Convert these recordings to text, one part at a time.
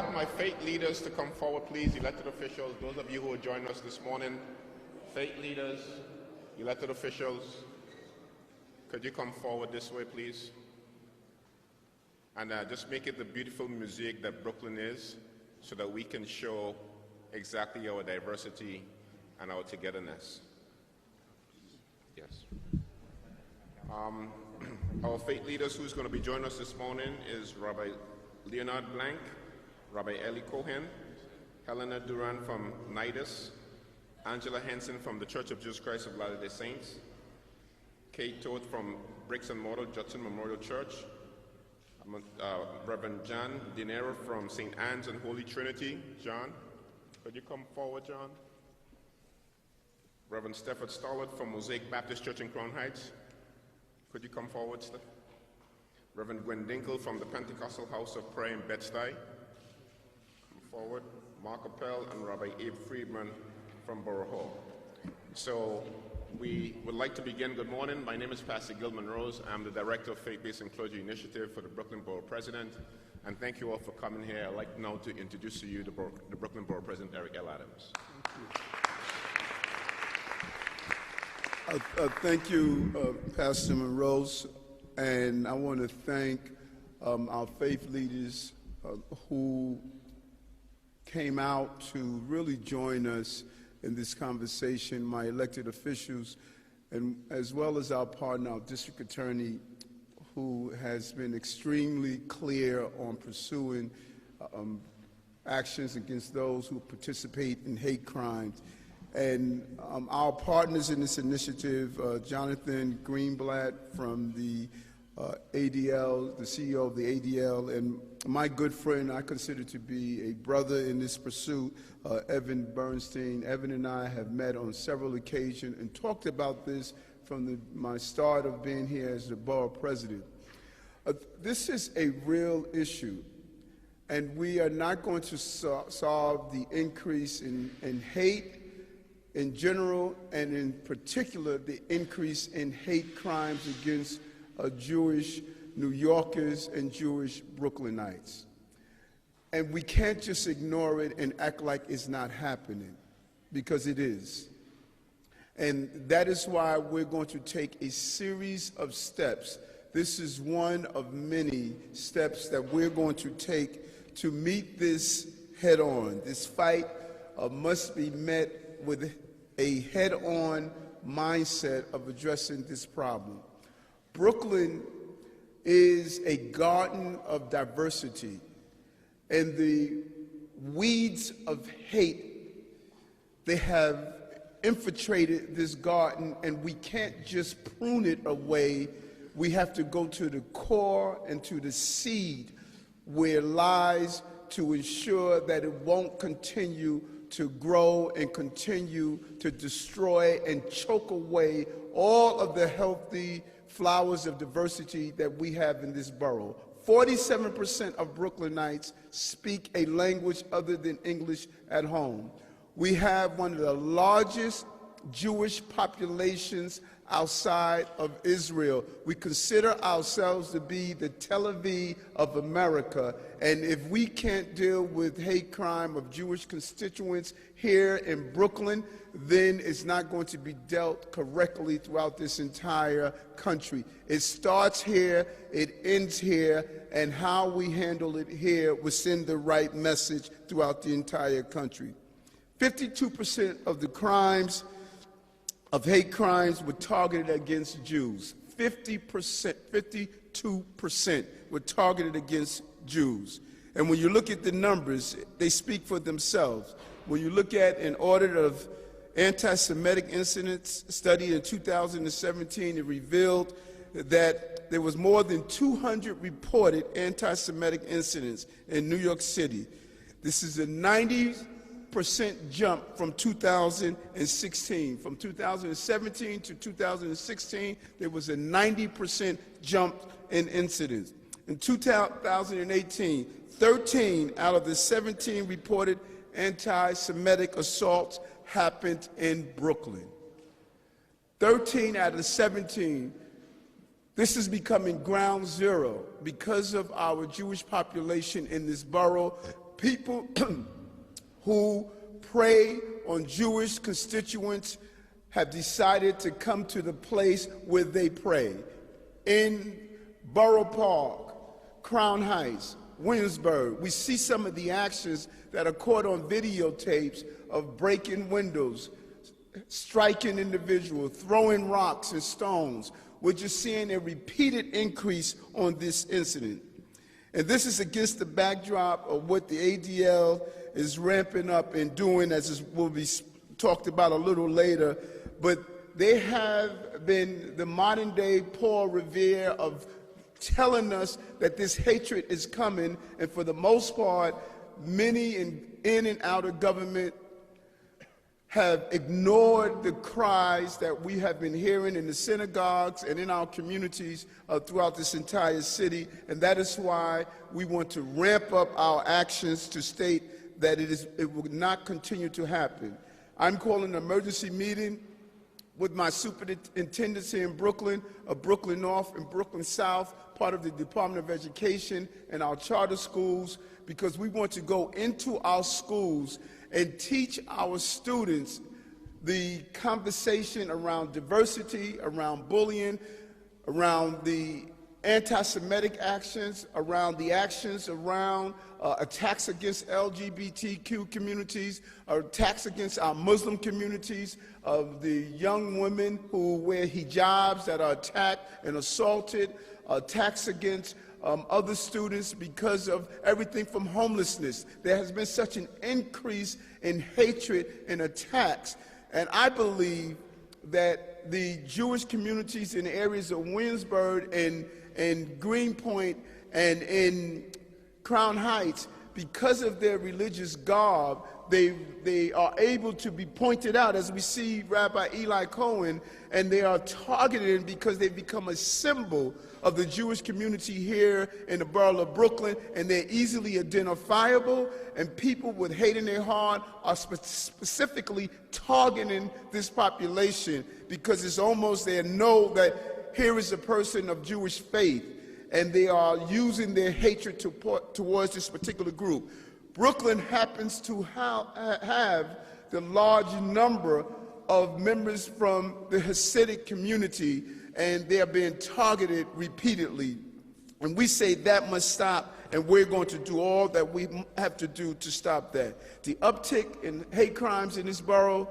have my faith leaders to come forward, please? Elected officials, those of you who are joining us this morning, faith leaders, elected officials, could you come forward this way, please? And just make it the beautiful mosaic that Brooklyn is, so that we can show exactly our diversity and our togetherness. Yes. Our faith leaders who's going to be joining us this morning is Rabbi Leonard Blank, Rabbi Eli Cohen, Helena Duran from Nidus, Angela Henson from the Church of Jesus Christ of Latter-day Saints, Kate Toth from Bricks and Mortar Judson Memorial Church, Reverend John Dinero from St. Anne's and Holy Trinity. John, could you come forward, John? Reverend Stafford Stollard from Mosaic Baptist Church in Crown Heights. Could you come forward, Steph? Reverend Gwen Dinkle from the Pentecostal House of Prayer in Bed-Stuy. Come forward. Mark Appel and Rabbi Abe Friedman from Borough. So we would like to begin. Good morning. My name is Pastor Gilman Rose. I'm the Director of Faith-Based and Clergy Initiative for the Brooklyn Borough President. And thank you all for coming here. I'd like now to introduce to you the Brooklyn Borough President, Eric L. Adams. Thank you, Pastor Monrose, and I want to thank our faith leaders who came out to really join us in this conversation, my elected officials, and as well as our partner, our district attorney, who has been extremely clear on pursuing actions against those who participate in hate crimes. And our partners in this initiative, Jonathan Greenblatt from the ADL, the CEO of the ADL, and my good friend, I consider to be a brother in this pursuit, Evan Bernstein. Evan and I have met on several occasions and talked about this from my start of being here as the borough president. This is a real issue, and we are not going to solve the increase in hate in general, and in particular, the increase in hate crimes against Jewish New Yorkers and Jewish Brooklynites. And we can't just ignore it and act like it's not happening, because it is. And that is why we're going to take a series of steps. This is one of many steps that we're going to take to meet this head on. This fight must be met with a head-on mindset of addressing this problem. Brooklyn is a garden of diversity, and the weeds of hate, they have infiltrated this garden, and we can't just prune it away. We have to go to the core and to the seed where it lies to ensure that it won't continue to grow and continue to destroy and choke away all of the healthy flowers of diversity that we have in this borough. 47% of Brooklynites speak a language other than English at home. We have one of the largest Jewish populations outside of Israel. We consider ourselves to be the Tel Aviv of America, and if we can't deal with hate crime of Jewish constituents here in Brooklyn, then it's not going to be dealt correctly throughout this entire country. It starts here, it ends here, and how we handle it here will send the right message throughout the entire country. 52% of the crimes of hate crimes were targeted against Jews. 52% were targeted against Jews. And when you look at the numbers, they speak for themselves. When you look at an audit of anti-Semitic incidents studied in 2017, it revealed that there was more than 200 reported anti-Semitic incidents in New York City. This is a 90% jump from 2016. From 2017 to 2016, there was a 90% jump in incidents. In 2018, 13 out of the 17 reported anti-Semitic assaults happened in Brooklyn. 13 out of 17. This is becoming ground zero because of our Jewish population in this borough. people who prey on Jewish constituents have decided to come to the place where they pray. In Borough Park, Crown Heights, Williamsburg, we see some of the actions that are caught on videotapes of breaking windows, striking individuals, throwing rocks and stones. We're just seeing a repeated increase on this incident. And this is against the backdrop of what the ADL is ramping up and doing, as will be talked about a little later. But they have been the modern-day Paul Revere of telling us that this hatred is coming, and for the most part, many in and out of government have ignored the cries that we have been hearing in the synagogues and in our communities throughout this entire city, and that is why we want to ramp up our actions to state that it will not continue to happen. I'm calling an emergency meeting with my superintendents here in Brooklyn, Brooklyn North and Brooklyn South, part of the Department of Education and our charter schools, because we want to go into our schools and teach our students the conversation around diversity, around bullying, around the anti-Semitic actions, around the actions around attacks against LGBTQ communities, attacks against our Muslim communities, of the young women who wear hijabs that are attacked and assaulted, attacks against other students because of everything from homelessness. There has been such an increase in hatred and attacks. And I believe that the Jewish communities in the areas of Williamsburg and Greenpoint and in Crown Heights, because of their religious garb, they are able to be pointed out, as we see Rabbi Eli Cohen, and they are targeted because they become a symbol of the Jewish community here in the borough of Brooklyn, and they're easily identifiable, and people with hate in their heart are specifically targeting this population because it's almost they know that here is a person of Jewish faith, and they are using their hatred towards this particular group. Brooklyn happens to have the large number of members from the Hasidic community, and they are being targeted repeatedly. And we say that must stop, and we're going to do all that we have to do to stop that. The uptick in hate crimes in this borough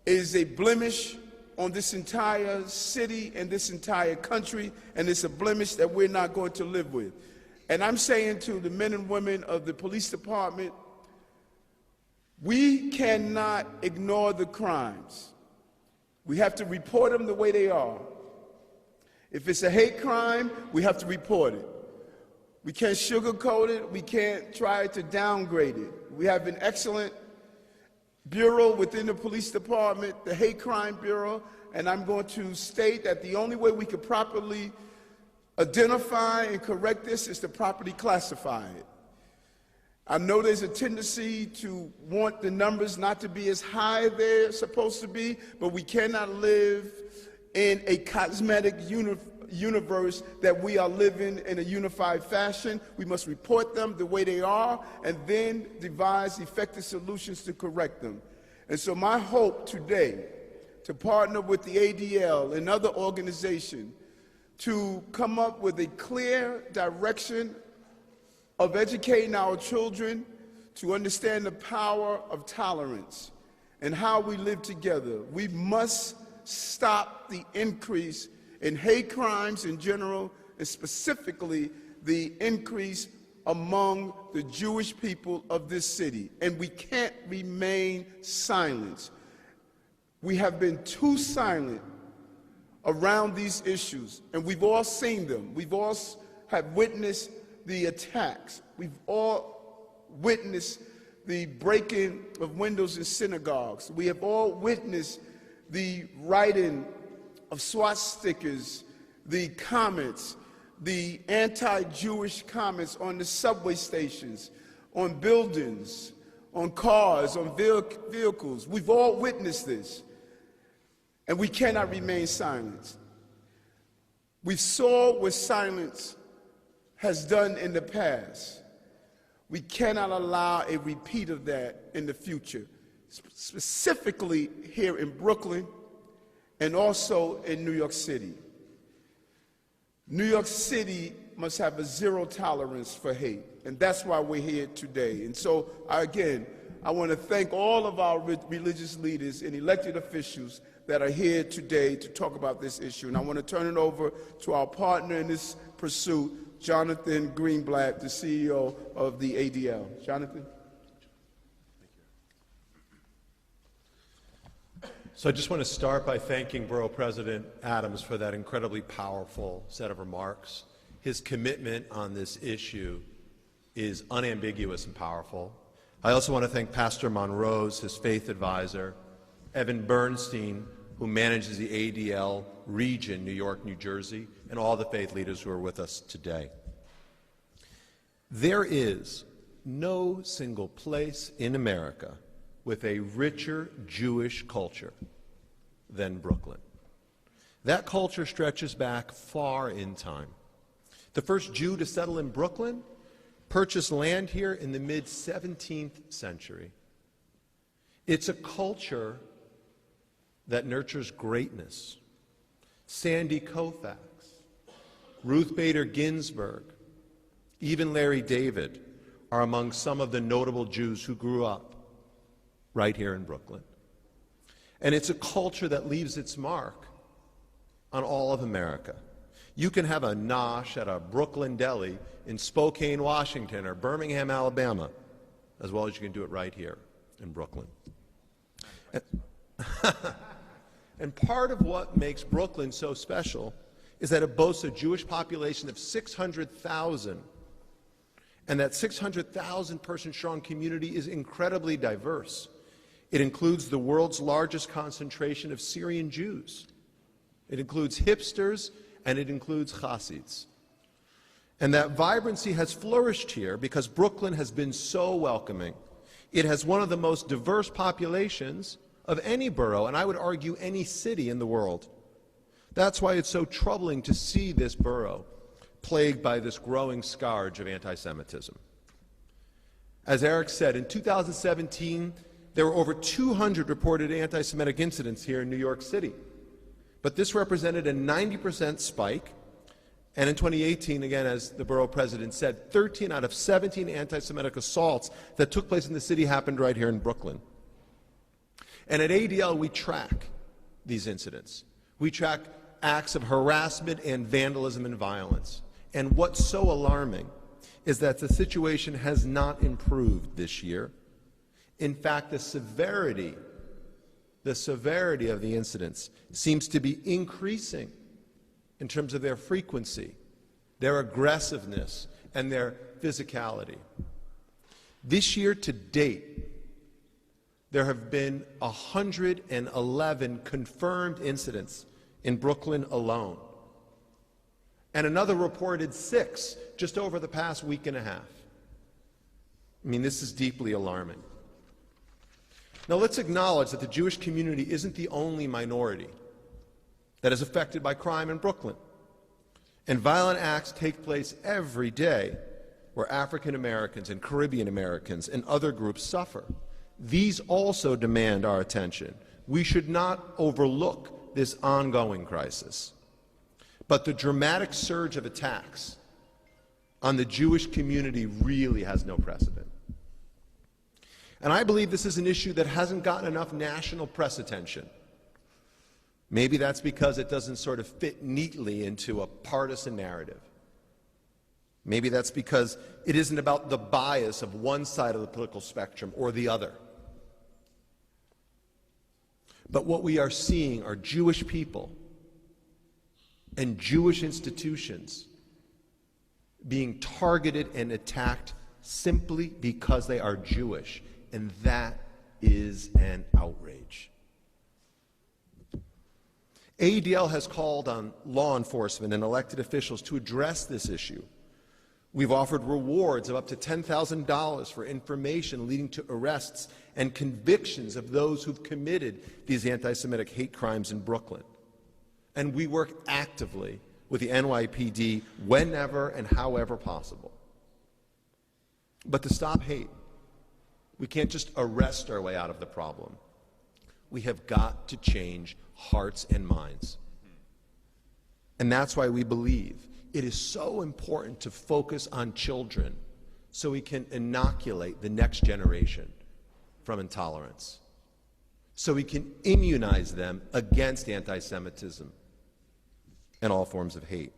is a blemish on this entire city and this entire country, and it's a blemish that we're not going to live with. And I'm saying to the men and women of the police department, we cannot ignore the crimes. We have to report them the way they are. If it's a hate crime, we have to report it. We can't sugarcoat it. We can't try to downgrade it. We have an excellent bureau within the police department, the Hate Crime Bureau, and I'm going to state that the only way we could properly identify and correct this is to properly classify it. I know there's a tendency to want the numbers not to be as high as they're supposed to be, but we cannot live in a cosmetic universe that we are living in a unified fashion. We must report them the way they are and then devise effective solutions to correct them. And so my hope today, to partner with the ADL and other organizations to come up with a clear direction of educating our children to understand the power of tolerance and how we live together. We must stop the increase in hate crimes in general, and specifically the increase among the Jewish people of this city. And we can't remain silent. We have been too silent around these issues, and we've all seen them. We've all have witnessed the attacks. We've all witnessed the breaking of windows in synagogues. We have all witnessed the writing of swastikas, the comments, the anti-Jewish comments on the subway stations, on buildings, on cars, on vehicles. We've all witnessed this. And we cannot remain silent. We saw what silence has done in the past. We cannot allow a repeat of that in the future, specifically here in Brooklyn and also in New York City. New York City must have a zero tolerance for hate, and that's why we're here today. And so, again, I want to thank all of our religious leaders and elected officials that are here today to talk about this issue. And I want to turn it over to our partner in this pursuit, Jonathan Greenblatt, the CEO of the ADL. Jonathan? So I just want to start by thanking Borough President Adams for that incredibly powerful set of remarks. His commitment on this issue is unambiguous and powerful. I also want to thank Pastor Monrose, his faith advisor, Evan Bernstein, who manages the ADL region, New York, New Jersey, and all the faith leaders who are with us today. There is no single place in America with a richer Jewish culture than Brooklyn. That culture stretches back far in time. The first Jew to settle in Brooklyn purchased land here in the mid-17th century. It's a culture that nurtures greatness. Sandy Koufax, Ruth Bader Ginsburg, even Larry David are among some of the notable Jews who grew up right here in Brooklyn. And it's a culture that leaves its mark on all of America. You can have a nosh at a Brooklyn deli in Spokane, Washington, or Birmingham, Alabama, as well as you can do it right here in Brooklyn. And part of what makes Brooklyn so special is that it boasts a Jewish population of 600,000, and that 600,000 person strong community is incredibly diverse. It includes the world's largest concentration of Syrian Jews. It includes hipsters, and it includes Hasids. And that vibrancy has flourished here because Brooklyn has been so welcoming. It has one of the most diverse populations of any borough, and I would argue any city in the world. That's why it's so troubling to see this borough plagued by this growing scourge of anti-Semitism. As Eric said, in 2017, there were over 200 reported anti-Semitic incidents here in New York City. But this represented a 90% spike, and in 2018, again, as the borough president said, 13 out of 17 anti-Semitic assaults that took place in the city happened right here in Brooklyn. And at ADL, we track these incidents. We track acts of harassment and vandalism and violence. And what's so alarming is that the situation has not improved this year. In fact, the severity of the incidents seems to be increasing in terms of their frequency, their aggressiveness, and their physicality. This year to date, there have been 111 confirmed incidents in Brooklyn alone, and another reported 6 just over the past week and a half. I mean, this is deeply alarming. Now, let's acknowledge that the Jewish community isn't the only minority that is affected by crime in Brooklyn. And violent acts take place every day where African Americans and Caribbean Americans and other groups suffer. These also demand our attention. We should not overlook this ongoing crisis. But the dramatic surge of attacks on the Jewish community really has no precedent. And I believe this is an issue that hasn't gotten enough national press attention. Maybe that's because it doesn't sort of fit neatly into a partisan narrative. Maybe that's because it isn't about the bias of one side of the political spectrum or the other. But what we are seeing are Jewish people and Jewish institutions being targeted and attacked simply because they are Jewish. And that is an outrage. ADL has called on law enforcement and elected officials to address this issue. We've offered rewards of up to $10,000 for information leading to arrests and convictions of those who've committed these anti-Semitic hate crimes in Brooklyn. And we work actively with the NYPD whenever and however possible. But to stop hate, we can't just arrest our way out of the problem. We have got to change hearts and minds. And that's why we believe it is so important to focus on children so we can inoculate the next generation from intolerance, so we can immunize them against anti-Semitism and all forms of hate.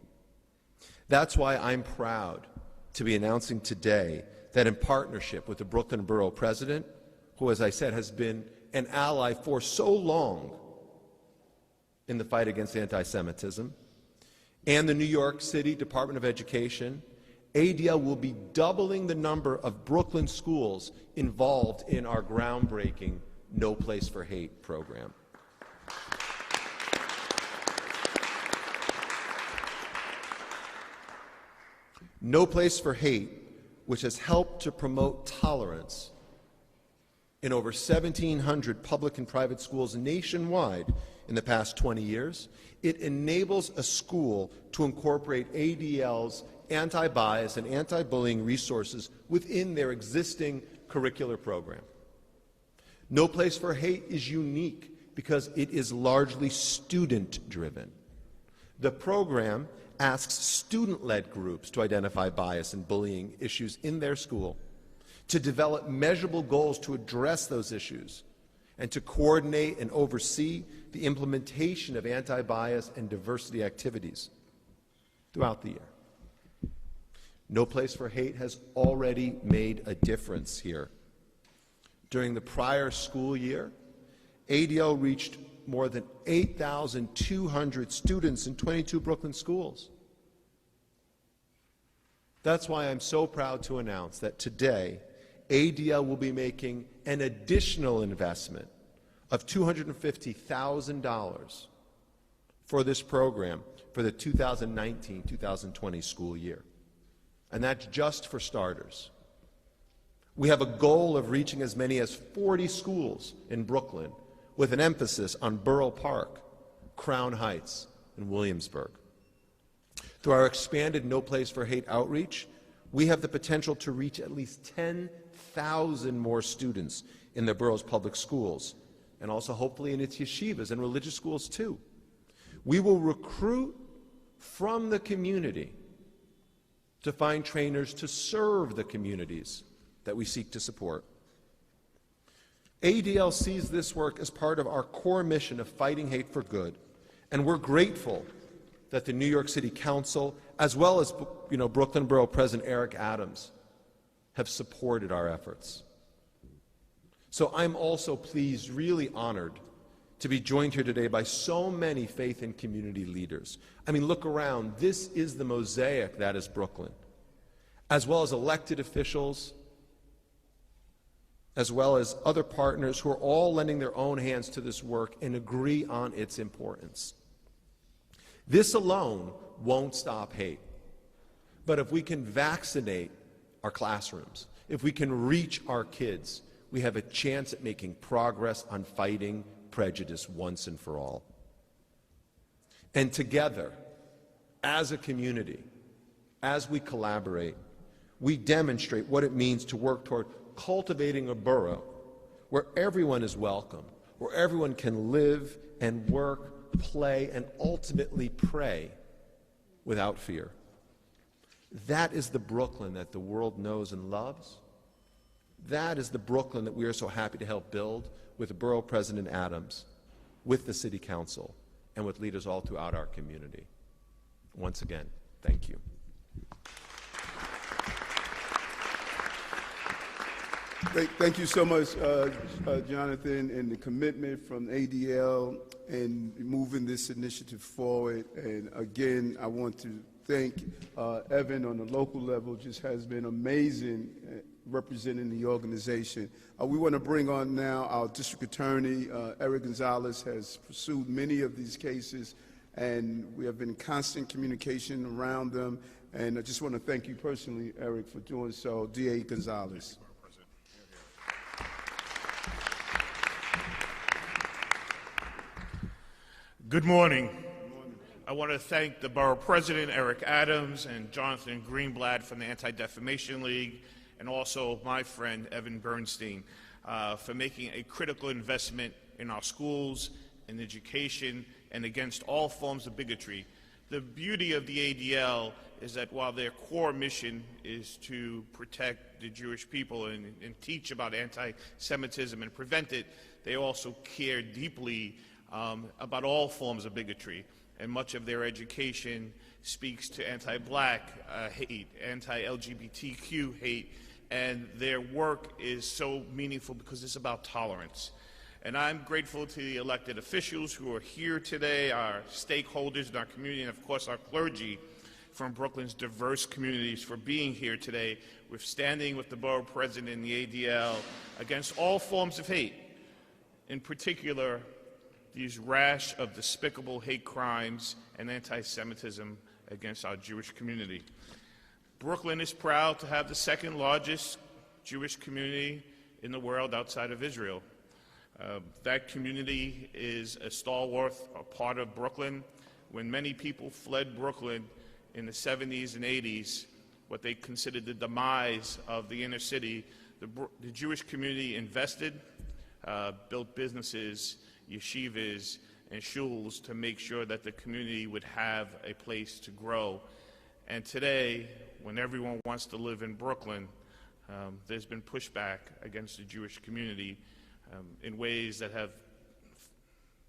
That's why I'm proud to be announcing today that in partnership with the Brooklyn Borough President, who, as I said, has been an ally for so long in the fight against anti-Semitism, and the New York City Department of Education, ADL will be doubling the number of Brooklyn schools involved in our groundbreaking No Place for Hate program. No Place for Hate, which has helped to promote tolerance in over 1,700 public and private schools nationwide in the past 20 years, it enables a school to incorporate ADL's anti-bias and anti-bullying resources within their existing curricular program. No Place for Hate is unique because it is largely student-driven. The program asks student-led groups to identify bias and bullying issues in their school, to develop measurable goals to address those issues, and to coordinate and oversee the implementation of anti-bias and diversity activities throughout the year. No Place for Hate has already made a difference here. During the prior school year, ADL reached more than 8,200 students in 22 Brooklyn schools. That's why I'm so proud to announce that today, ADL will be making an additional investment of $250,000 for this program for the 2019-2020 school year. And that's just for starters. We have a goal of reaching as many as 40 schools in Brooklyn, with an emphasis on Borough Park, Crown Heights, and Williamsburg. Through our expanded No Place for Hate outreach, we have the potential to reach at least 10,000 more students in the borough's public schools, and also hopefully in its yeshivas and religious schools too. We will recruit from the community to find trainers to serve the communities that we seek to support. ADL sees this work as part of our core mission of fighting hate for good, and we're grateful that the New York City Council, as well as Brooklyn Borough President Eric Adams, have supported our efforts. So I'm also pleased, really honored, to be joined here today by so many faith and community leaders. I mean, look around. This is the mosaic that is Brooklyn, as well as elected officials, as well as other partners who are all lending their own hands to this work and agree on its importance. This alone won't stop hate. But if we can vaccinate our classrooms, if we can reach our kids, we have a chance at making progress on fighting prejudice once and for all. And together, as a community, as we collaborate, we demonstrate what it means to work toward cultivating a borough where everyone is welcome, where everyone can live and work, play, and ultimately pray without fear. That is the Brooklyn that the world knows and loves. That is the Brooklyn that we are so happy to help build with Borough President Adams, with the City Council, and with leaders all throughout our community. Once again, thank you. Thank you so much, Jonathan, and the commitment from ADL in moving this initiative forward. And again, I want to thank Evan on the local level, just has been amazing representing the organization. We want to bring on now our district attorney, Eric Gonzalez, has pursued many of these cases, and we have been in constant communication around them. And I just want to thank you personally, Eric, for doing so. DA Gonzalez. Good morning. I want to thank the Borough President, Eric Adams, and Jonathan Greenblatt from the Anti-Defamation League, and also my friend Evan Bernstein for making a critical investment in our schools, in education, and against all forms of bigotry. The beauty of the ADL is that while their core mission is to protect the Jewish people and teach about anti-Semitism and prevent it, they also care deeply about all forms of bigotry. And much of their education speaks to anti-black hate, anti-LGBTQ hate, and their work is so meaningful because it's about tolerance. And I'm grateful to the elected officials who are here today, our stakeholders in our community, and of course our clergy from Brooklyn's diverse communities for being here today. We're standing with the borough president and the ADL against all forms of hate, in particular these rash of despicable hate crimes and anti-Semitism against our Jewish community. Brooklyn is proud to have the second largest Jewish community in the world outside of Israel. That community is a stalwart, a part of Brooklyn. When many people fled Brooklyn in the 70s and 80s, what they considered the demise of the inner city, the Jewish community invested, built businesses, yeshivas, and shuls to make sure that the community would have a place to grow. And today, when everyone wants to live in Brooklyn, there's been pushback against the Jewish community in ways that have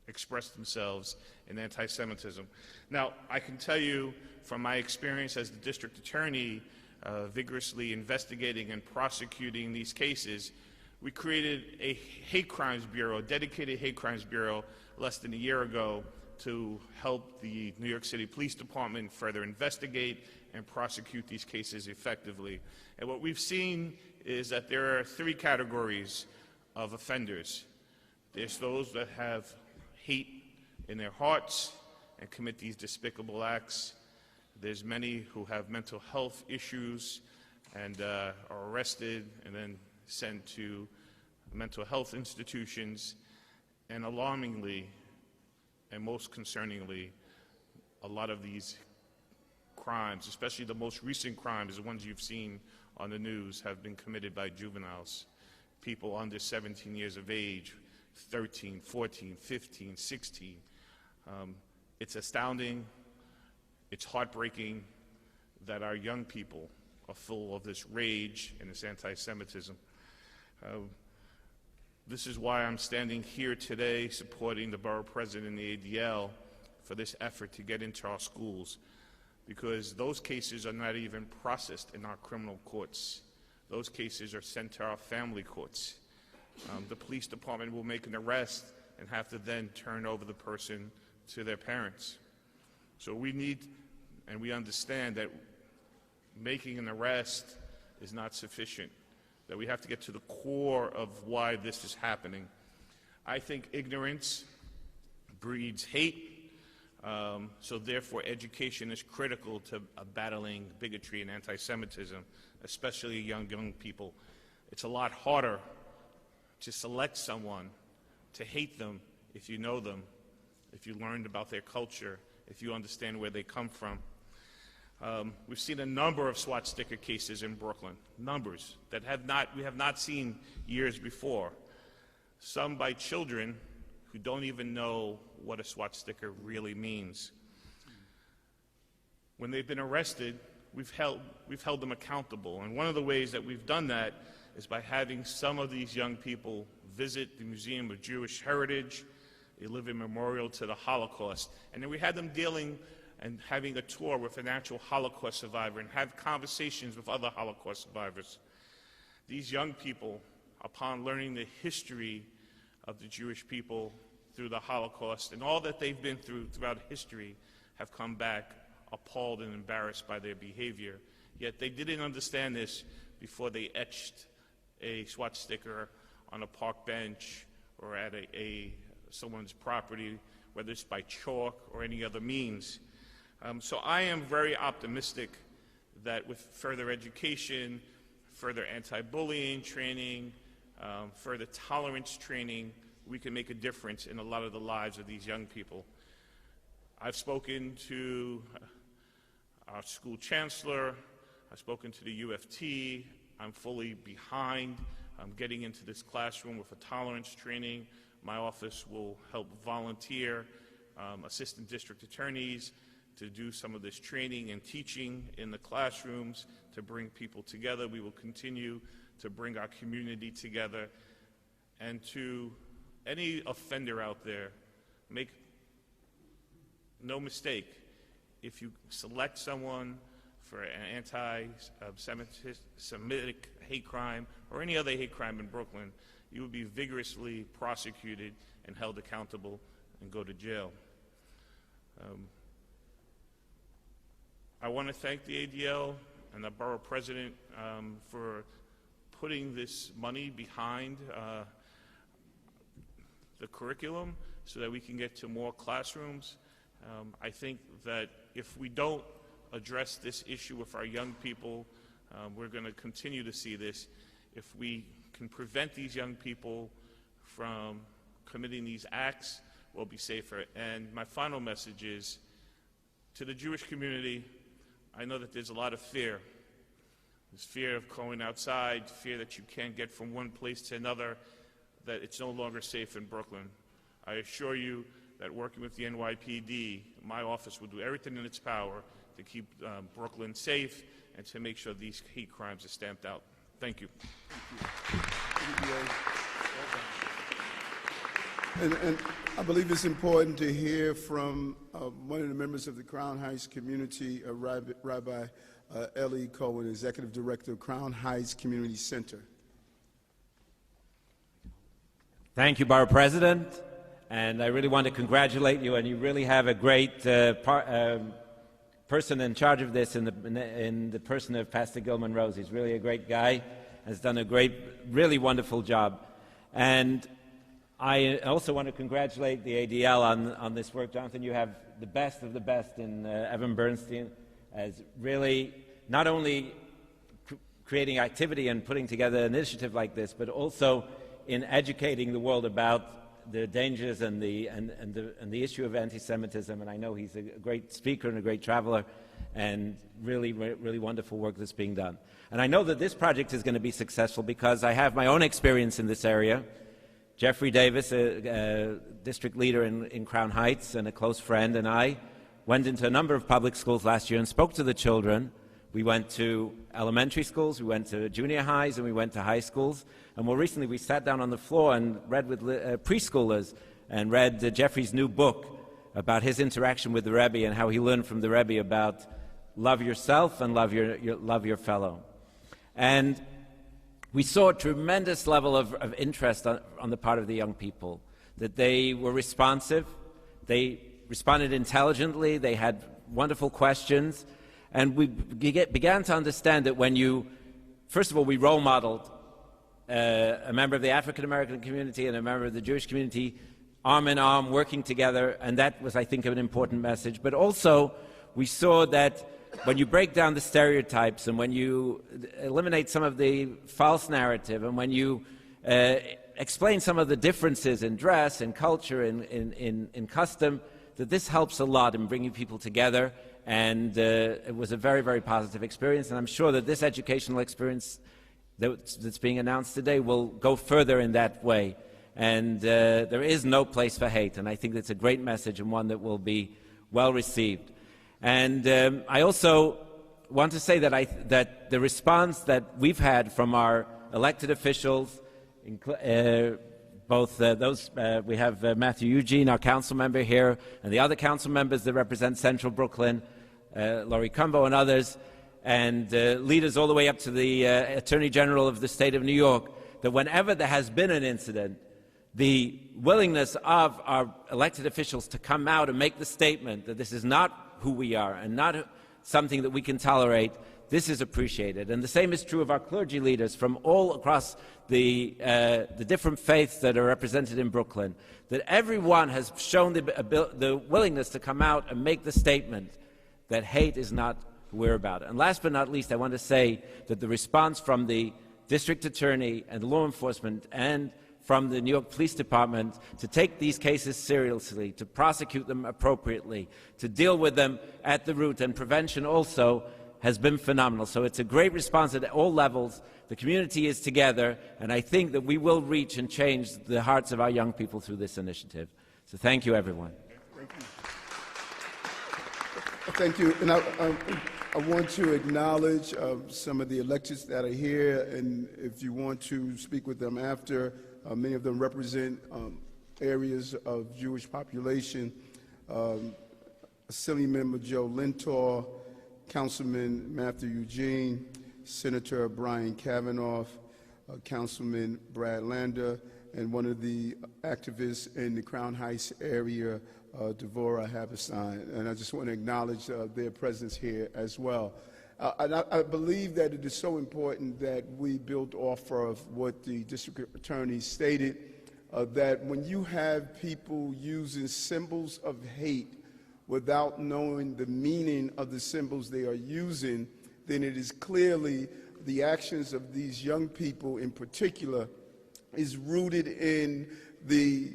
expressed themselves in anti-Semitism. Now, I can tell you from my experience as the district attorney vigorously investigating and prosecuting these cases, we created a hate crimes bureau, a dedicated hate crimes bureau less than a year ago to help the New York City Police Department further investigate and prosecute these cases effectively. And what we've seen is that there are three categories of offenders. There's those that have hate in their hearts and commit these despicable acts. There's many who have mental health issues and are arrested and then sent to mental health institutions. And alarmingly, and most concerningly, a lot of these crimes, especially the most recent crimes, the ones you've seen on the news, have been committed by juveniles, people under 17 years of age, 13, 14, 15, 16. It's astounding, it's heartbreaking that our young people are full of this rage and this anti-Semitism. This is why I'm standing here today supporting the borough president and the ADL for this effort to get into our schools, because those cases are not even processed in our criminal courts. Those cases are sent to our family courts. The police department will make an arrest and have to then turn over the person to their parents. So we need, and we understand that making an arrest is not sufficient, that we have to get to the core of why this is happening. I think ignorance breeds hate, so therefore education is critical to battling bigotry and anti-Semitism, especially young people. It's a lot harder to select someone, to hate them if you know them, if you learned about their culture, if you understand where they come from. We've seen a number of SWAT sticker cases in Brooklyn, numbers that we have not seen years before. Some by children who don't even know what a SWAT sticker really means. When they've been arrested, we've held them accountable. And one of the ways that we've done that is by having some of these young people visit the Museum of Jewish Heritage, a living memorial to the Holocaust. And then we had them dealing and having a tour with an actual Holocaust survivor and have conversations with other Holocaust survivors. These young people, upon learning the history of the Jewish people through the Holocaust and all that they've been through throughout history, have come back appalled and embarrassed by their behavior. Yet they didn't understand this before they etched a SWAT sticker on a park bench or at someone's property, whether it's by chalk or any other means. So I am very optimistic that with further education, further anti-bullying training, further tolerance training, we can make a difference in a lot of the lives of these young people. I've spoken to our school chancellor, I've spoken to the UFT, I'm fully behind getting into this classroom with a tolerance training. My office will help volunteer assistant district attorneys to do some of this training and teaching in the classrooms to bring people together. We will continue to bring our community together. And to any offender out there, make no mistake, if you select someone for an anti-Semitic hate crime or any other hate crime in Brooklyn, you will be vigorously prosecuted and held accountable and go to jail. I want to thank the ADL and the borough president for putting this money behind the curriculum so that we can get to more classrooms. I think that if we don't address this issue with our young people, we're going to continue to see this. If we can prevent these young people from committing these acts, we'll be safer. And my final message is, to the Jewish community, I know that there's a lot of fear. There's fear of going outside, fear that you can't get from one place to another, that it's no longer safe in Brooklyn. I assure you that working with the NYPD, my office will do everything in its power to keep Brooklyn safe and to make sure these hate crimes are stamped out. Thank you. And I believe it's important to hear from one of the members of the Crown Heights community, Rabbi Eli Cohen, Executive Director of Crown Heights Community Center. Thank you, Borough President, and I really want to congratulate you, and you really have a great person in charge of this in the person of Pastor Gilman Rose. He's really a great guy, has done a great, really wonderful job. And I also want to congratulate the ADL on this work. Jonathan, you have the best of the best in Evan Bernstein, as really not only creating activity and putting together an initiative like this, but also in educating the world about the dangers and the issue of anti-Semitism. And I know he's a great speaker and a great traveler, and really, really wonderful work that's being done. And I know that this project is going to be successful because I have my own experience in this area. Jeffrey Davis, a district leader in Crown Heights and a close friend, and I went into a number of public schools last year and spoke to the children. We went to elementary schools, we went to junior highs, and we went to high schools. And more recently, we sat down on the floor and read with preschoolers and read Jeffrey's new book about his interaction with the Rebbe and how he learned from the Rebbe about love yourself and love your fellow. And we saw a tremendous level of interest on the part of the young people, that they were responsive, they responded intelligently, they had wonderful questions, and we began to understand that when first of all, we role modeled a member of the African American community and a member of the Jewish community arm in arm working together, and that was, I think, an important message. But also, we saw that when you break down the stereotypes and when you eliminate some of the false narrative and when you explain some of the differences in dress and culture, in custom, that this helps a lot in bringing people together. And it was a very, very positive experience. And I'm sure that this educational experience that's being announced today will go further in that way. And there is no place for hate. And I think that's a great message and one that will be well received. And I also want to say that the response that we've had from our elected officials, both we have Matthew Eugene, our council member here, and the other council members that represent Central Brooklyn, Laurie Cumbo and others, and leaders all the way up to the Attorney General of the state of New York, that whenever there has been an incident, the willingness of our elected officials to come out and make the statement that this is not who we are and not something that we can tolerate, this is appreciated. And the same is true of our clergy leaders from all across the different faiths that are represented in Brooklyn, that everyone has shown the willingness to come out and make the statement that hate is not who we're about. And last but not least, I want to say that the response from the district attorney and law enforcement and from the New York Police Department to take these cases seriously, to prosecute them appropriately, to deal with them at the root, and prevention also has been phenomenal. So it's a great response at all levels. The community is together, and I think that we will reach and change the hearts of our young people through this initiative. So thank you, everyone. Thank you. And I want to acknowledge some of the electeds that are here, and if you want to speak with them after, many of them represent areas of Jewish population. Assembly Member Joe Lintor, Councilman Matthew Eugene, Senator Brian Kavanaugh, Councilman Brad Lander, and one of the activists in the Crown Heights area, Devorah Haberstein. And I just want to acknowledge their presence here as well. And I believe that it is so important that we build off of what the district attorney stated, that when you have people using symbols of hate without knowing the meaning of the symbols they are using, then it is clearly the actions of these young people in particular is rooted in the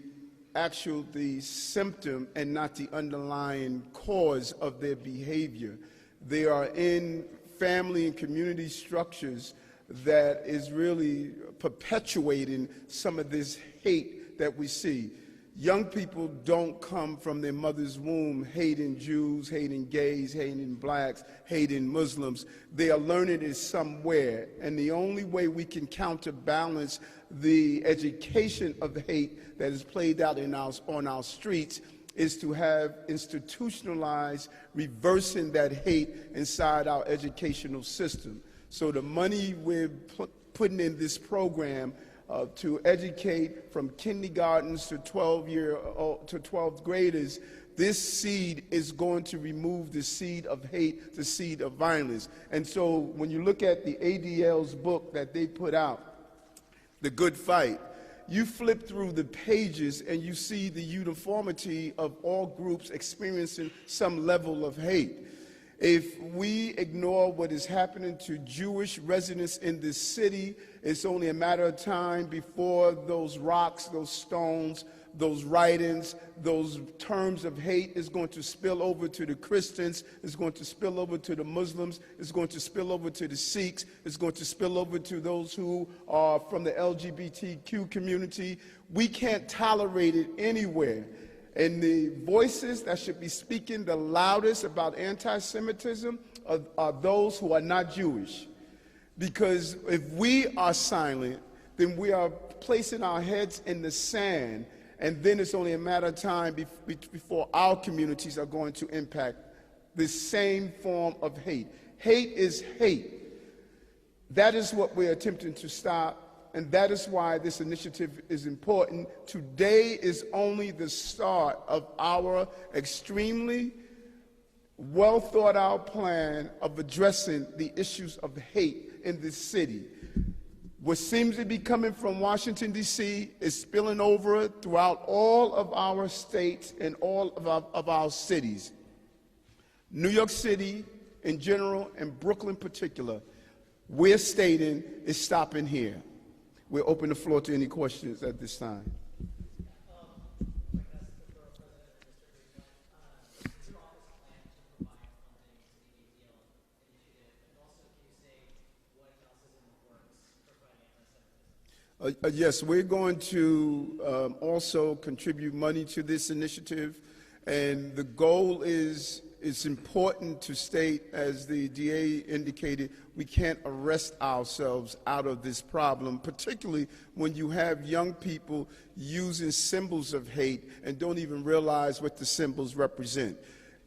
symptom and not the underlying cause of their behavior. They are in family and community structures that is really perpetuating some of this hate that we see. Young people don't come from their mother's womb hating Jews, hating gays, hating blacks, hating Muslims. They are learning it somewhere, and the only way we can counterbalance the education of hate that is played out on our streets is to have institutionalized reversing that hate inside our educational system. So the money we're putting in this program to educate from kindergartens to 12th graders, this seed is going to remove the seed of hate, the seed of violence. And so when you look at the ADL's book that they put out, The Good Fight, you flip through the pages and you see the uniformity of all groups experiencing some level of hate. If we ignore what is happening to Jewish residents in this city, it's only a matter of time before those rocks, those stones, those writings, those terms of hate is going to spill over to the Christians, it's going to spill over to the Muslims, it's going to spill over to the Sikhs, it's going to spill over to those who are from the LGBTQ community. We can't tolerate it anywhere. And the voices that should be speaking the loudest about anti-Semitism are those who are not Jewish. Because if we are silent, then we are placing our heads in the sand, and then it's only a matter of time before our communities are going to impact this same form of hate. Hate is hate. That is what we're attempting to stop. And that is why this initiative is important. Today is only the start of our extremely well thought out plan of addressing the issues of hate in this city. What seems to be coming from Washington, D.C. is spilling over throughout all of our states and all of our cities. New York City in general and Brooklyn in particular, we're stating is stopping here. We'll open the floor to any questions at this time. Yes, we're going to also contribute money to this initiative, and the goal is, it's important to state, as the DA indicated, we can't arrest ourselves out of this problem, particularly when you have young people using symbols of hate and don't even realize what the symbols represent.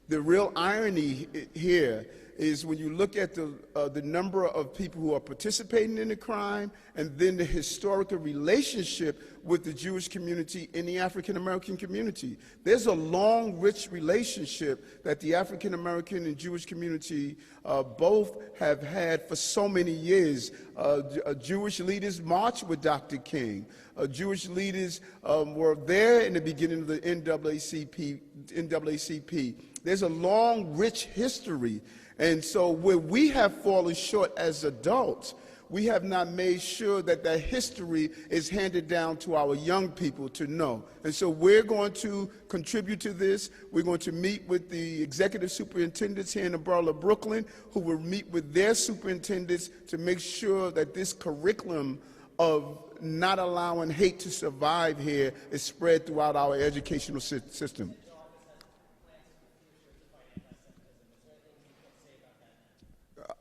The real irony here is when you look at the number of people who are participating in the crime and then the historical relationship with the Jewish community and the African American community. There's a long, rich relationship that the African American and Jewish community both have had for so many years. Jewish leaders marched with Dr. King. Jewish leaders were there in the beginning of the NAACP. There's a long, rich history. And so where we have fallen short as adults, we have not made sure that that history is handed down to our young people to know. And so we're going to contribute to this. We're going to meet with the executive superintendents here in the Borough of Brooklyn, who will meet with their superintendents to make sure that this curriculum of not allowing hate to survive here is spread throughout our educational system.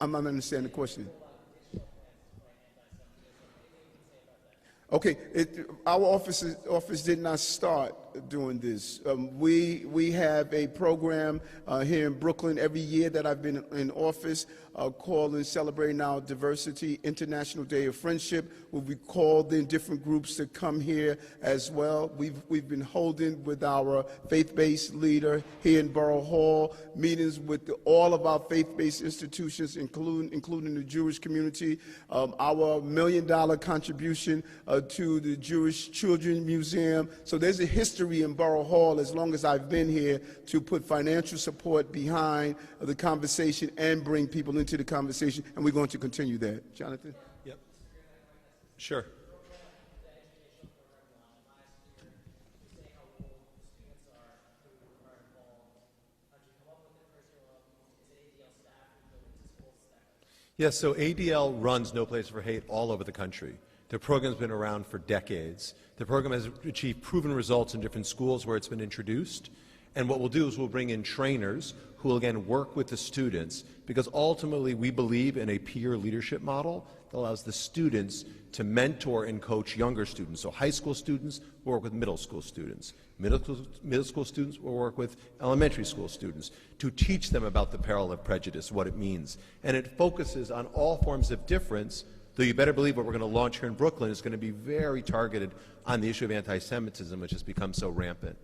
I'm not understanding the question. Okay, our office did not start doing this. We have a program here in Brooklyn every year that I've been in office called and celebrating our diversity International Day of Friendship, where we called in different groups to come here as well. We've been holding with our faith-based leader here in Borough Hall, meetings with all of our faith-based institutions, including the Jewish community. Our $1 million contribution to the Jewish Children Museum. So there's a history in Borough Hall, as long as I've been here, to put financial support behind the conversation and bring people into the conversation, and we're going to continue that. Jonathan? Yep. Sure. Yes, so ADL runs No Place for Hate all over the country. The program's been around for decades. The program has achieved proven results in different schools where it's been introduced. And what we'll do is we'll bring in trainers who will, again, work with the students, because ultimately we believe in a peer leadership model that allows the students to mentor and coach younger students. So high school students will work with middle school students. Middle school students will work with elementary school students to teach them about the peril of prejudice, what it means. And it focuses on all forms of difference, though you better believe what we're going to launch here in Brooklyn is going to be very targeted on the issue of anti-Semitism, which has become so rampant.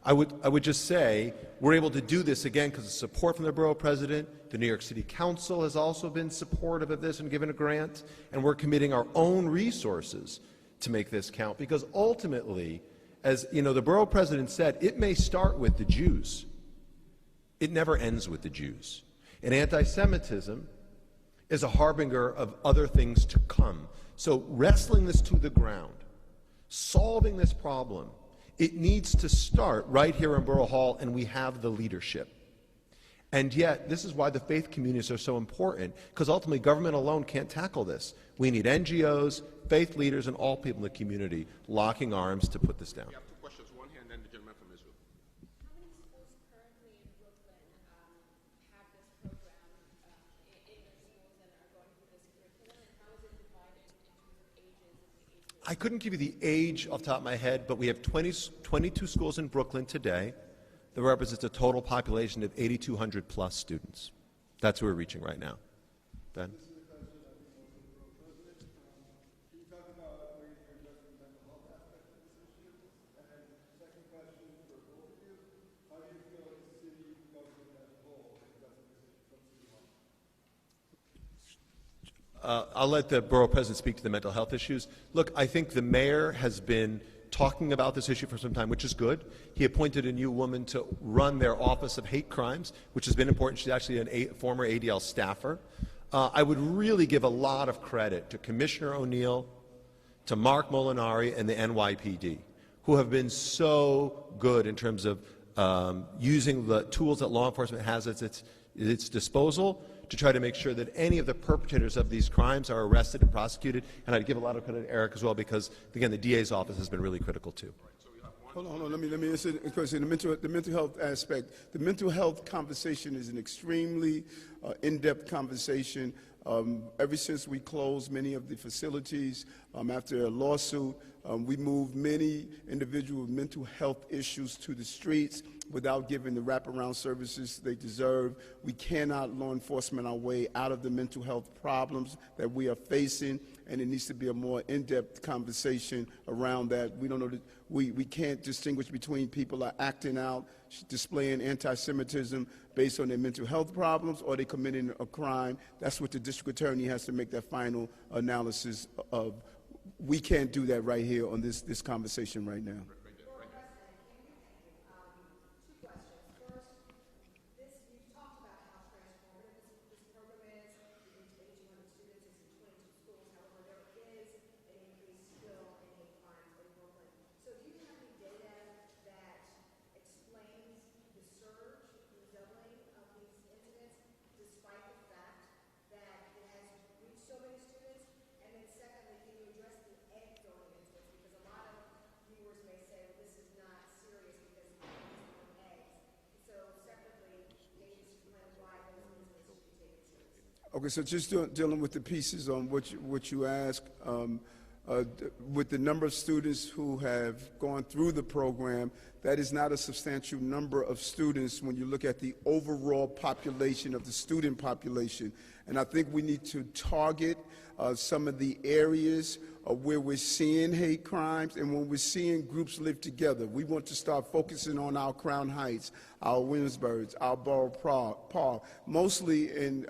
I would just say we're able to do this, again, because of support from the borough president. The New York City Council has also been supportive of this and given a grant, and we're committing our own resources to make this count, because ultimately, as you know, the borough president said, it may start with the Jews. It never ends with the Jews. And anti-Semitism is a harbinger of other things to come. So wrestling this to the ground, solving this problem, it needs to start right here in Borough Hall, and we have the leadership. And yet, this is why the faith communities are so important, because ultimately government alone can't tackle this. We need NGOs, faith leaders, and all people in the community locking arms to put this down. We have two questions, one here and then the gentleman from Israel. How many schools currently in Brooklyn have this program in their schools and are going through this curriculum, and how is it divided in terms of ages and the age group? I couldn't give you the age off the top of my head, but we have 22 schools in Brooklyn today that represents a total population of 8,200 plus students. That's who we're reaching right now. Ben? I'll let the borough president speak to the mental health issues. Look, I think the mayor has been talking about this issue for some time, which is good. He appointed a new woman to run their Office of Hate Crimes, which has been important. She's actually a former ADL staffer. I would really give a lot of credit to Commissioner O'Neill, to Mark Molinari, and the NYPD, who have been so good in terms of using the tools that law enforcement has at its disposal to try to make sure that any of the perpetrators of these crimes are arrested and prosecuted. And I'd give a lot of credit to Eric as well, because, again, the DA's office has been really critical too. Hold on. Let me answer the question. The mental health aspect. The mental health conversation is an extremely in-depth conversation. Ever since we closed many of the facilities after a lawsuit, we moved many individuals with mental health issues to the streets without giving the wraparound services they deserve. We cannot law enforcement our way out of the mental health problems that we are facing, and it needs to be a more in-depth conversation around that. We don't know that we can't distinguish between people are acting out, displaying anti-Semitism based on their mental health problems, or they committing a crime. That's what the district attorney has to make that final analysis of. We can't do that right here on this conversation right now. Okay, so just dealing with the pieces on what you asked, with the number of students who have gone through the program, that is not a substantial number of students when you look at the overall population of the student population. And I think we need to target some of the areas where we're seeing hate crimes and when we're seeing groups live together. We want to start focusing on our Crown Heights, our Williamsburgs, our Borough Park, mostly in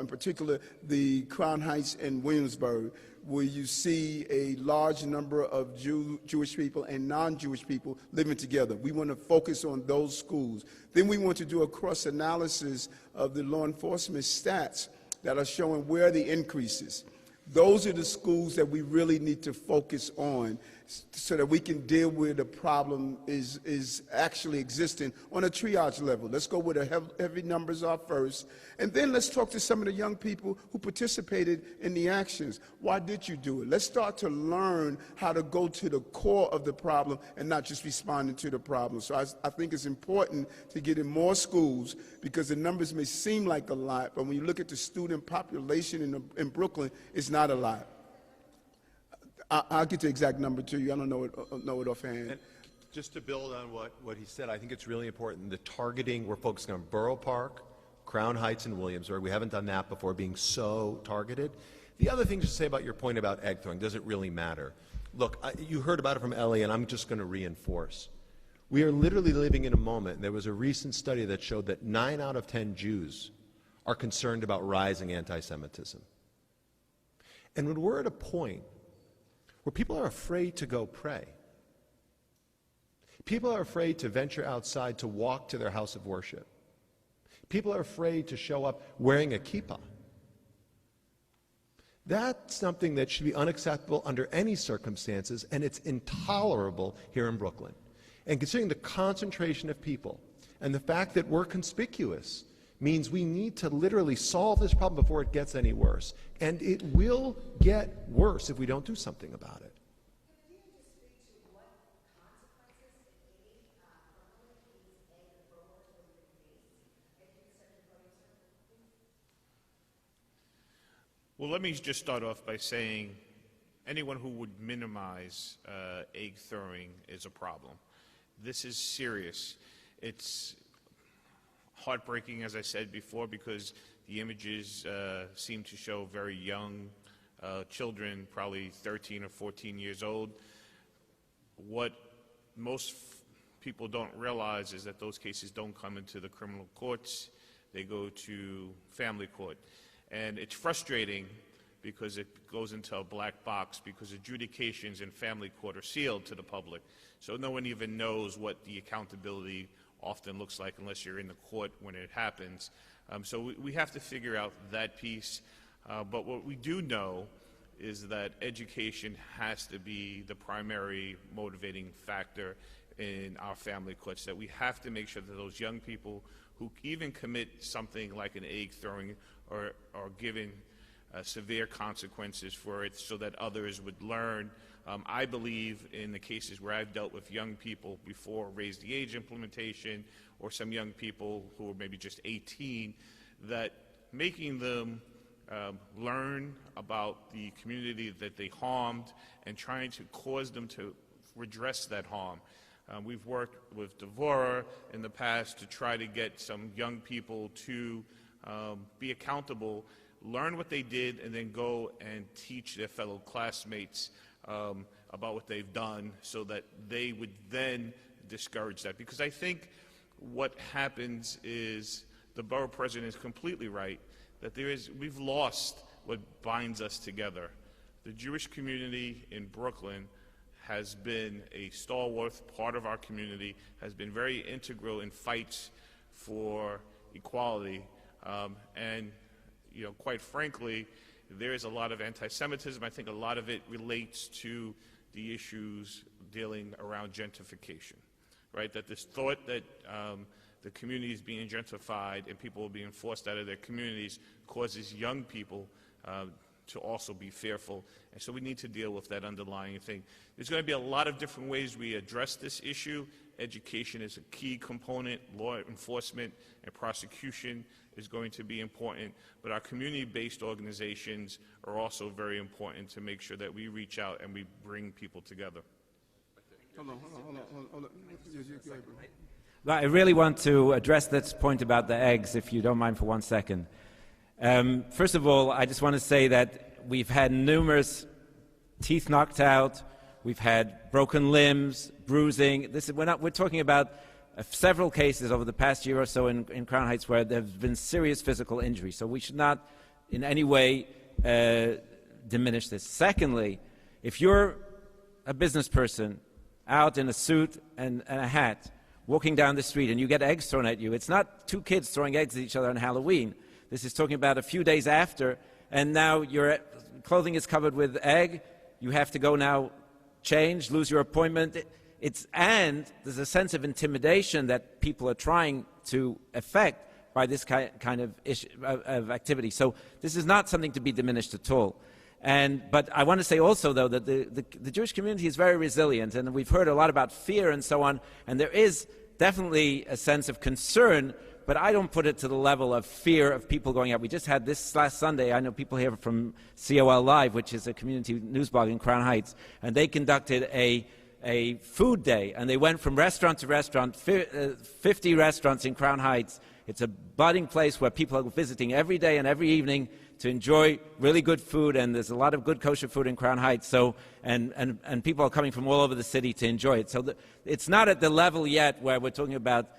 particular the Crown Heights and Williamsburg, where you see a large number of Jewish people and non-Jewish people living together. We want to focus on those schools. Then we want to do a cross-analysis of the law enforcement stats that are showing where are the increases. Those are the schools that we really need to focus on so that we can deal with the problem is actually existing on a triage level. Let's go where the heavy numbers are first, and then let's talk to some of the young people who participated in the actions. Why did you do it? Let's start to learn how to go to the core of the problem and not just responding to the problem. So I think it's important to get in more schools because the numbers may seem like a lot, but when you look at the student population in Brooklyn, it's not a lot. I'll get the exact number to you. I don't know it offhand. And just to build on what he said, I think it's really important. The targeting, we're focusing on Borough Park, Crown Heights, and Williamsburg. We haven't done that before, being so targeted. The other thing to say about your point about egg throwing, does it really matter? Look, you heard about it from Ellie, and I'm just going to reinforce. We are literally living in a moment. There was a recent study that showed that 9 out of 10 Jews are concerned about rising anti-Semitism. And when we're at a point where people are afraid to go pray, people are afraid to venture outside to walk to their house of worship, people are afraid to show up wearing a kippah, that's something that should be unacceptable under any circumstances, and it's intolerable here in Brooklyn. And considering the concentration of people and the fact that we're conspicuous means we need to literally solve this problem before it gets any worse. And it will get worse if we don't do something about it. Well, let me just start off by saying anyone who would minimize egg throwing is a problem. This is serious. It's heartbreaking, as I said before, because the images seem to show very young children, probably 13 or 14 years old. What most people don't realize is that those cases don't come into the criminal courts. They go to family court. And it's frustrating because it goes into a black box because adjudications in family court are sealed to the public. So no one even knows what the accountability often looks like unless you're in the court when it happens. So we have to figure out that piece. But what we do know is that education has to be the primary motivating factor in our family courts, that we have to make sure that those young people who even commit something like an egg throwing are given severe consequences for it so that others would learn. I believe in the cases where I've dealt with young people before raise the age implementation or some young people who are maybe just 18, that making them learn about the community that they harmed and trying to cause them to redress that harm. We've worked with Borough in the past to try to get some young people to be accountable, learn what they did, and then go and teach their fellow classmates about what they've done so that they would then discourage that. Because I think what happens is the borough president is completely right, that we've lost what binds us together. The Jewish community in Brooklyn has been a stalwart part of our community, has been very integral in fights for equality. And, you know, quite frankly, there is a lot of anti-Semitism. I think a lot of it relates to the issues dealing around gentrification, right? That this thought that the community is being gentrified and people are being forced out of their communities causes young people to also be fearful. And so we need to deal with that underlying thing. There's going to be a lot of different ways we address this issue, Education is a key component. Law enforcement and prosecution is going to be important, but our community-based organizations are also very important to make sure that we reach out and we bring people together. Hold on. Go ahead, bro. Well, I really want to address this point about the eggs, if you don't mind for 1 second. First of all, I just want to say that we've had numerous teeth knocked out, we've had broken limbs, bruising. We're talking about several cases over the past year or so in Crown Heights where there have been serious physical injury. So we should not in any way diminish this. Secondly, if you're a business person out in a suit and a hat, walking down the street and you get eggs thrown at you, it's not two kids throwing eggs at each other on Halloween. This is talking about a few days after, and now your clothing is covered with egg. You have to go now change, lose your appointment. And there's a sense of intimidation that people are trying to affect by this kind of activity. So this is not something to be diminished at all. But I want to say also, though, that the Jewish community is very resilient, and we've heard a lot about fear and so on, and there is definitely a sense of concern, but I don't put it to the level of fear of people going out. We just had this last Sunday, I know people here from COL Live, which is a community news blog in Crown Heights, and they conducted a food day, and they went from restaurant to restaurant, 50 restaurants in Crown Heights. It's a budding place where people are visiting every day and every evening to enjoy really good food, and there's a lot of good kosher food in Crown Heights. So, and people are coming from all over the city to enjoy it. So it's not at the level yet where we're talking about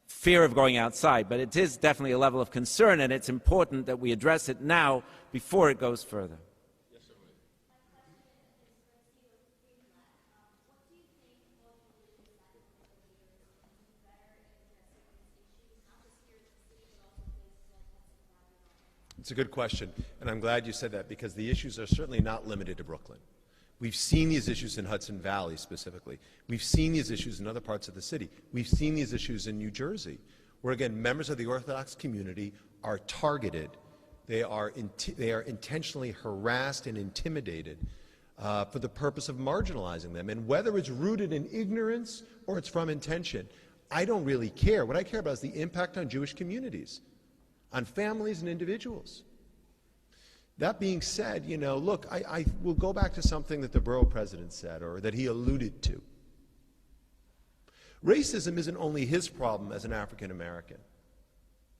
fear of going outside, but it is definitely a level of concern, and it's important that we address it now before it goes further. It's a good question, and I'm glad you said that, because the issues are certainly not limited to Brooklyn. We've seen these issues in Hudson Valley specifically. We've seen these issues in other parts of the city. We've seen these issues in New Jersey, where, again, members of the Orthodox community are targeted. They are intentionally harassed and intimidated for the purpose of marginalizing them. And whether it's rooted in ignorance or it's from intention, I don't really care. What I care about is the impact on Jewish communities, on families and individuals. That being said, look, I will go back to something that the borough president said, or that he alluded to. Racism isn't only his problem as an African American.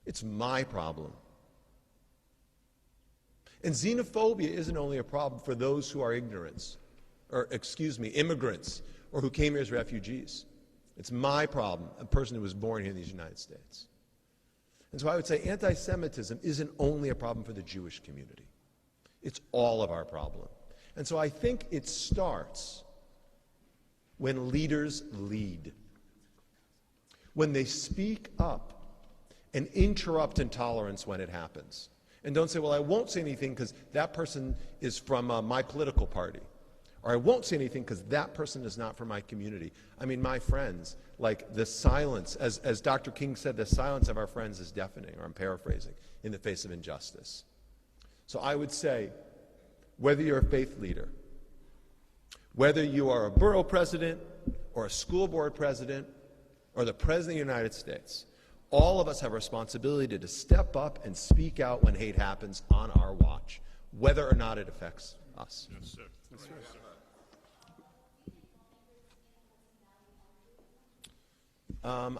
It's my problem. And xenophobia isn't only a problem for those who are immigrants, or who came here as refugees. It's my problem, a person who was born here in the United States. And so I would say anti-Semitism isn't only a problem for the Jewish community. It's all of our problem. And so I think it starts when leaders lead. When they speak up and interrupt intolerance when it happens. And don't say, well, I won't say anything because that person is from my political party. Or I won't say anything because that person is not from my community. I mean, my friends, like the silence, as Dr. King said, the silence of our friends is deafening, or I'm paraphrasing, in the face of injustice. So I would say, whether you're a faith leader, whether you are a borough president or a school board president or the president of the United States, all of us have a responsibility to step up and speak out when hate happens on our watch, whether or not it affects us. Yes, sir. Yes, sir.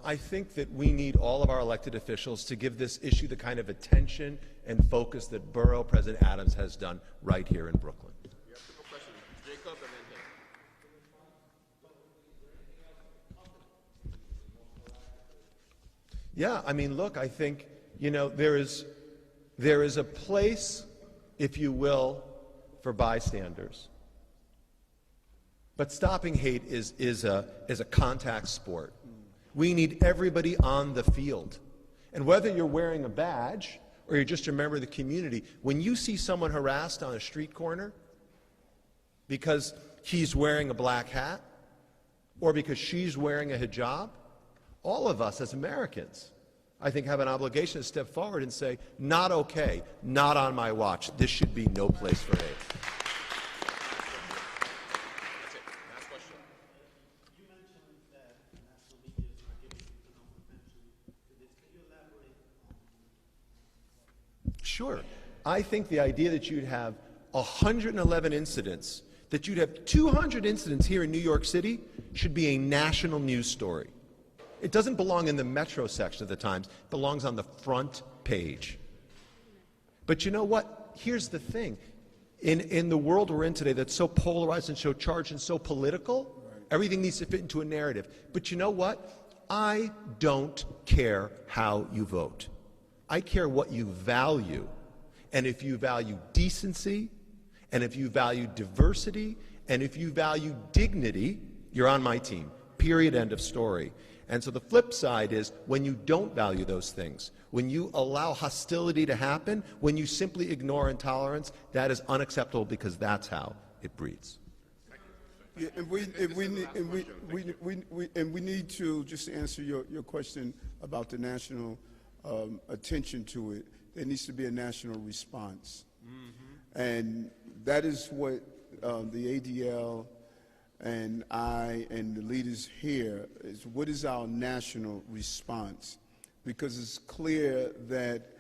I think that we need all of our elected officials to give this issue the kind of attention and focus that Borough President Adams has done right here in Brooklyn. We have two more questions. Jacob and then him. Yeah, I mean, look, I think, there is a place, if you will, for bystanders. But stopping hate is a contact sport. We need everybody on the field. And whether you're wearing a badge or you're just a member of the community, when you see someone harassed on a street corner because he's wearing a black hat or because she's wearing a hijab, all of us as Americans, I think, have an obligation to step forward and say, not okay, not on my watch. This should be no place for hate. That's it. Last question. Sure. I think the idea that you'd have 111 incidents, that you'd have 200 incidents here in New York City should be a national news story. It doesn't belong in the Metro section of the Times. It belongs on the front page. But you know what? Here's the thing. In the world we're in today that's so polarized and so charged and so political, everything needs to fit into a narrative. But you know what? I don't care how you vote. I care what you value. And if you value decency, and if you value diversity, and if you value dignity, you're on my team. Period, end of story. And so the flip side is when you don't value those things, when you allow hostility to happen, when you simply ignore intolerance, that is unacceptable because that's how it breeds. Yeah, and we need to just answer your question about the national attention to it. There needs to be a national response, and that is what the ADL and I and the leaders here is. What is our national response? Because it's clear that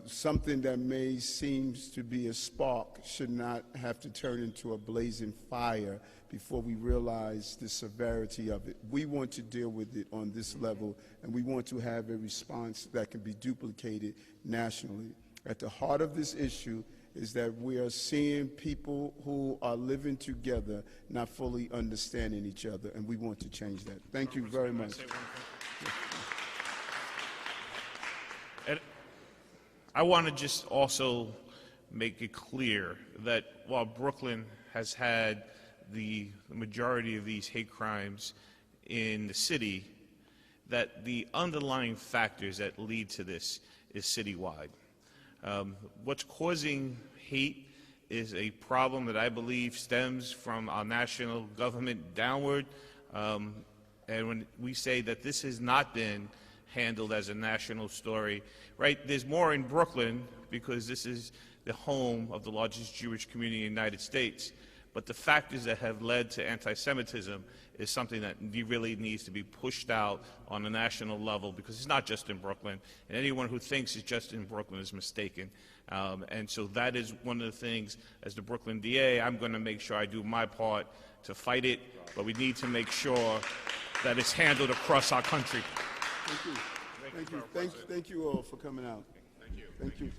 something that may seem to be a spark should not have to turn into a blazing fire before we realize the severity of it. We want to deal with it on this level, and we want to have a response that can be duplicated nationally. At the heart of this issue is that we are seeing people who are living together not fully understanding each other, and we want to change that. Thank you very much. And I want to just also make it clear that while Brooklyn has had the majority of these hate crimes in the city, that the underlying factors that lead to this is citywide. What's causing hate is a problem that I believe stems from our national government downward. And when we say that this has not been handled as a national story, right, there's more in Brooklyn because this is the home of the largest Jewish community in the United States. But the factors that have led to anti-Semitism is something that really needs to be pushed out on a national level because it's not just in Brooklyn. And anyone who thinks it's just in Brooklyn is mistaken. And so that is one of the things, as the Brooklyn DA, I'm going to make sure I do my part to fight it. But we need to make sure that it's handled across our country. Thank you. Thank you all for coming out. Thank you. Thank you.